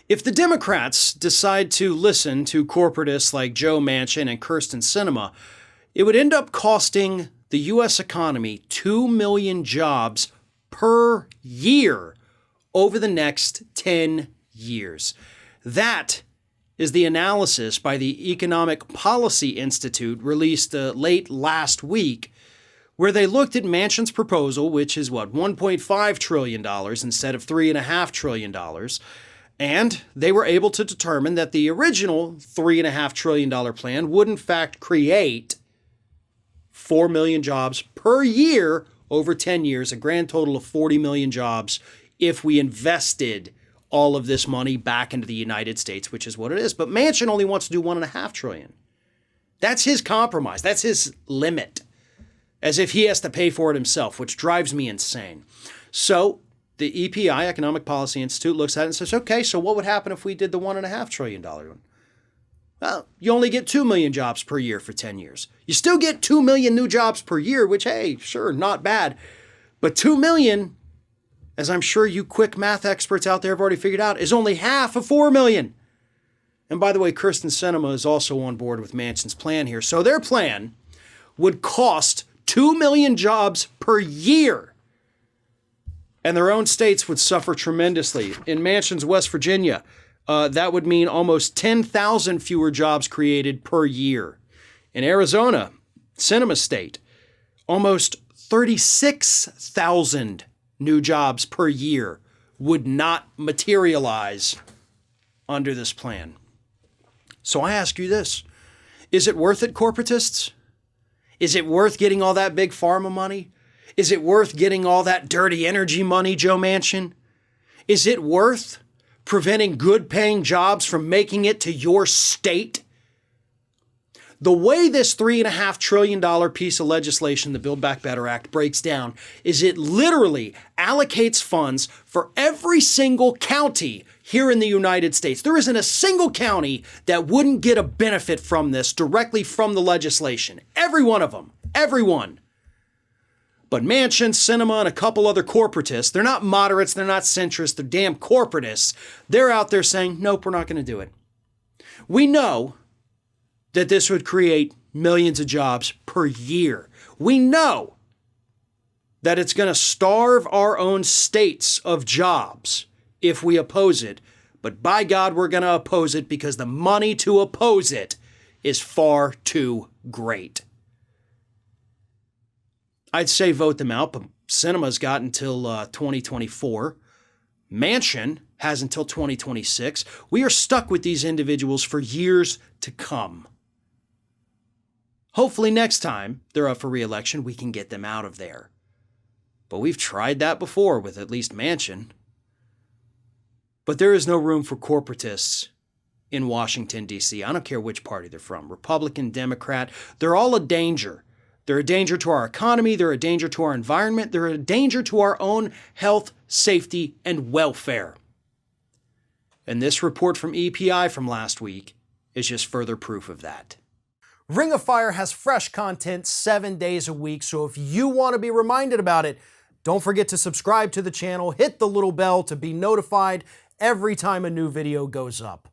If the Democrats decide to listen to corporatists like Joe Manchin and Kyrsten Sinema, it would end up costing the U.S. economy 2 million jobs per year over the next 10 years. That is the analysis by the Economic Policy Institute released late last week, where they looked at Manchin's proposal, which is $1.5 trillion instead of $3.5 trillion. And they were able to determine that the original $3.5 trillion plan would in fact create 4 million jobs per year over 10 years, a grand total of 40 million jobs if we invested all of this money back into the United States, which is what it is. But Manchin only wants to do $1.5 trillion. That's his compromise. That's his limit, as if he has to pay for it himself, which drives me insane. So the EPI, Economic Policy Institute, looks at it and says, okay, so what would happen if we did the $1.5 trillion one? Well, you only get 2 million jobs per year for 10 years. You still get 2 million new jobs per year, which, hey, sure, not bad. But 2 million, as I'm sure you quick math experts out there have already figured out, is only half of 4 million. And by the way, Kyrsten Sinema is also on board with Manchin's plan here. So their plan would cost 2 million jobs per year. And their own states would suffer tremendously. In Manchin's West Virginia, that would mean almost 10,000 fewer jobs created per year. In Arizona, Sinema's state, almost 36,000 new jobs per year would not materialize under this plan. So I ask you this, is it worth it, corporatists? Is it worth getting all that big pharma money? Is it worth getting all that dirty energy money, Joe Manchin? Is it worth preventing good-paying jobs from making it to your state? The way this $3.5 trillion piece of legislation, the Build Back Better Act, breaks down is it literally allocates funds for every single county here in the United States. There isn't a single county that wouldn't get a benefit from this directly from the legislation. Every one of them. Everyone. But Manchin, Sinema, and a couple other corporatists, they're not moderates, they're not centrists, they're damn corporatists. They're out there saying, nope, we're not going to do it. We know that this would create millions of jobs per year. We know that it's going to starve our own states of jobs if we oppose it. But by God, we're going to oppose it because the money to oppose it is far too great. I'd say vote them out, but Sinema's got until 2024. Manchin has until 2026. We are stuck with these individuals for years to come. Hopefully next time they're up for re-election, we can get them out of there. But we've tried that before with at least Manchin. But there is no room for corporatists in Washington, D.C. I don't care which party they're from, Republican, Democrat. They're all a danger. They're a danger to our economy. They're a danger to our environment. They're a danger to our own health, safety, and welfare. And this report from EPI from last week is just further proof of that. Ring of Fire has fresh content 7 days a week, so if you want to be reminded about it, don't forget to subscribe to the channel, hit the little bell to be notified every time a new video goes up.